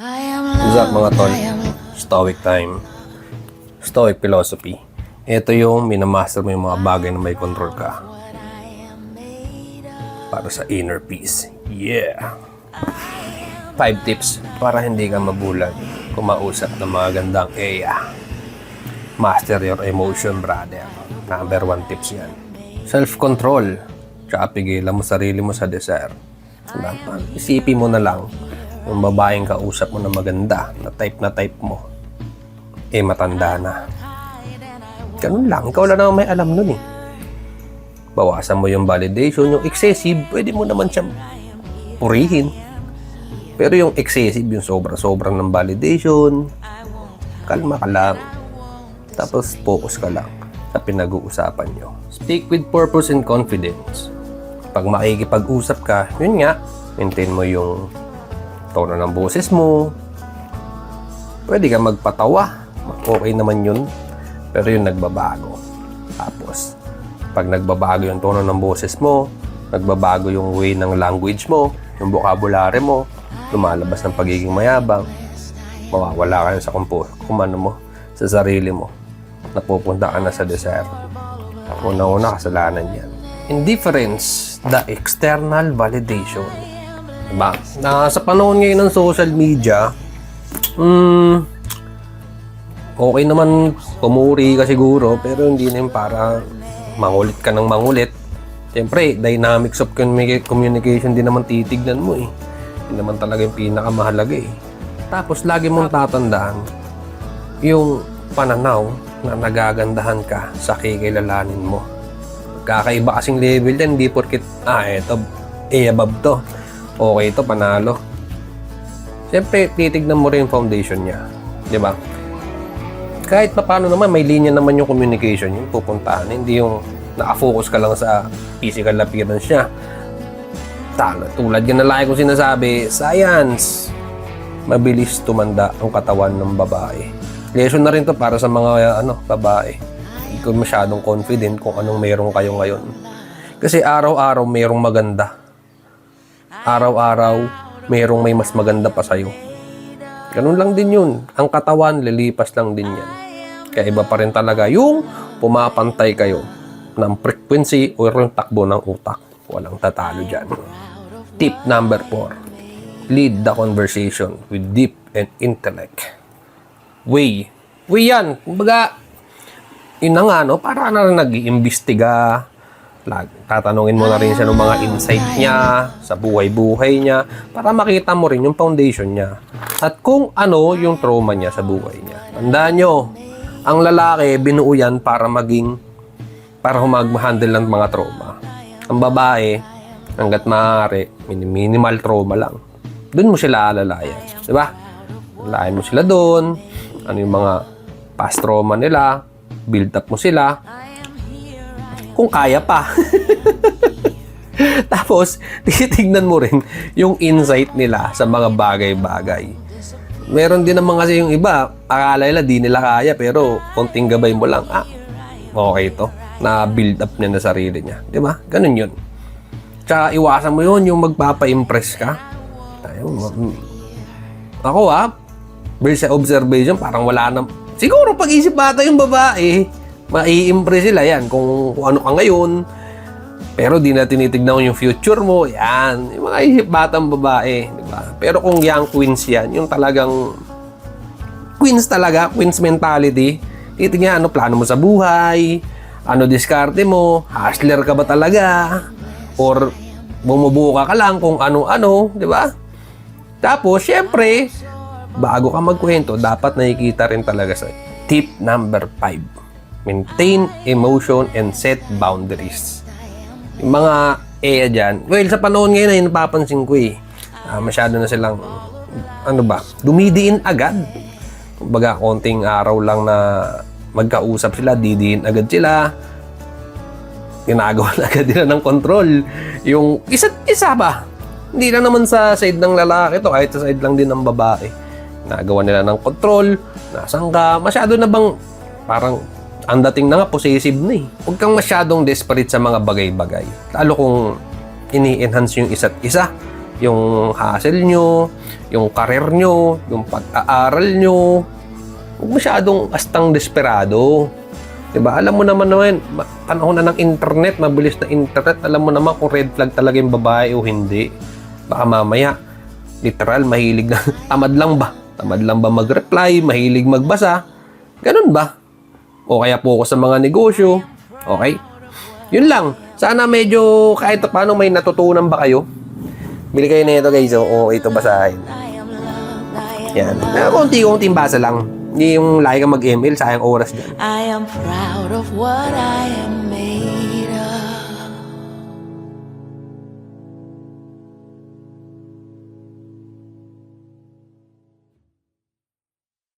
What's up mga tol? Stoic time. Stoic philosophy. Ito yung minamaster mo yung mga bagay na may control ka. Para sa inner peace. Yeah! 5 tips para hindi ka mabulag kumausap ng mga gandang EA. Master your emotion, brother. Number 1 tips yan. Self-control. Tsaka pigilan mo sarili mo sa desire. Diba? Isipin mo na lang yung babaeng kausap mo na maganda, na type mo, matanda na. Ganun lang. Ikaw lang naman may alam nun eh. Bawasan mo yung validation. Yung excessive, pwede mo naman siyang purihin. Pero yung excessive, yung sobra-sobrang ng validation, kalma ka lang. Tapos focus ka lang sa pinag-uusapan nyo. Speak with purpose and confidence. Pag makikipag-usap ka, yun nga, maintain mo yung tono ng boses mo. Pwede ka magpatawa. Okay naman yun. Pero yung nagbabago. Tapos, pag nagbabago yung tono ng boses mo, nagbabago yung way ng language mo, yung vocabulary mo, lumalabas ng pagiging mayabang, mawawala ka sa kumano mo, sa sarili mo. Napupunta ka na sa desire. Una-una, kasalanan yan. Indifference, the external validation. Diba? Sa panahon ngayon ng social media, okay naman pumuri ka siguro, pero hindi na yung para mangulit ka ng mangulit. Siyempre, dynamics of communication din naman titignan mo eh. Hindi naman talaga yung pinakamahalaga eh. Tapos, lagi mong tatandaan yung pananaw na nagagandahan ka sa kikilalanin mo. Kakaiba kasing level yan, hindi porkit, eto, above to. Okay ito, panalo. Siyempre, titignan mo rin yung foundation niya. Di ba? Kahit pa paano naman, may linya naman yung communication yung pupuntahan. Hindi yung nakafocus ka lang sa physical appearance niya. Tulad yan na lagi kong sinasabi, science. Mabilis tumanda ang katawan ng babae. Lesson na rin to para sa mga babae. Hindi ko masyadong confident kung anong meron kayo ngayon. Kasi araw-araw merong maganda. Araw-araw, merong may mas maganda pa sa'yo. Ganun lang din yun. Ang katawan, lilipas lang din yan. Kaya iba pa rin talaga yung pumapantay kayo ng frequency o yung takbo ng utak. Walang tatalo dyan. Tip number 4. Lead the conversation with deep and intellect. Way yan. Kumbaga, yun na nga, para na rin nag-iimbestiga. Tatanungin mo na rin siya ng mga insight niya sa buhay-buhay niya para makita mo rin yung foundation niya at kung ano yung trauma niya sa buhay niya. Tandaan nyo, ang lalaki binuo yan para mag-handle ng mga trauma. Ang babae, hanggat maaari, minimal trauma lang. Doon mo sila alalayan. Diba? Alalayan mo sila doon. Ano yung mga past trauma nila. Build up mo sila. Kung kaya pa. Tapos, titignan mo rin yung insight nila sa mga bagay-bagay. Meron din naman kasi yung iba, akala nila di nila kaya, pero konting gabay mo lang, okay to. Na-build up niya na sarili niya. Di ba? Ganun yun. Tsaka iwasan mo yun, yung magpapa-impress ka. Ako based sa observation, parang wala na. Siguro pag-isip bata yung babae, mai-impress sila yan kung ano ka ngayon. Pero di na tinitignan yung future mo. Yan. Yung mga isip batang babae. Diba? Pero kung young queens yan, yung talagang queens talaga, queens mentality, titignan ano plano mo sa buhay, ano diskarte mo, hustler ka ba talaga, or bumubuka ka lang kung ano-ano, di ba? Tapos, syempre, bago ka magkwento, dapat nakikita rin talaga sa tip number 5. Maintain emotion and set boundaries. Yung mga dyan, well, sa panahon ngayon ay napapansin ko masyado na silang, dumidiin agad. Kumbaga, konting araw lang na magkausap sila, didiin agad sila. Ginagawa na agad nila ng control. Yung isa't isa ba? Hindi lang naman sa side ng lalaki to, kahit sa side lang din ng babae. Nagawa nila ng control, nasan ka, masyado na bang, parang, ang dating na nga, possessive na eh. Huwag kang masyadong desperate sa mga bagay-bagay. Lalo kung ini-enhance yung isa't isa, yung hustle nyo, yung career nyo, yung pag-aaral nyo. Huwag masyadong astang desperado. Diba? Alam mo naman, panahon na ng internet, mabilis na internet, alam mo naman kung red flag talaga yung babae o hindi. Baka mamaya, literal, mahilig na, tamad lang ba? Tamad lang ba mag-reply? Mahilig magbasa? Ganun ba? O kaya focus sa mga negosyo? Okay? Yun lang. Sana medyo kahit paano may natutunan ba kayo? Bili kayo na ito guys, o ito basahin. Yan. Konti-konting basa lang. Hindi yung lagi kang mag-email, sayang oras dyan. I am proud of what I am made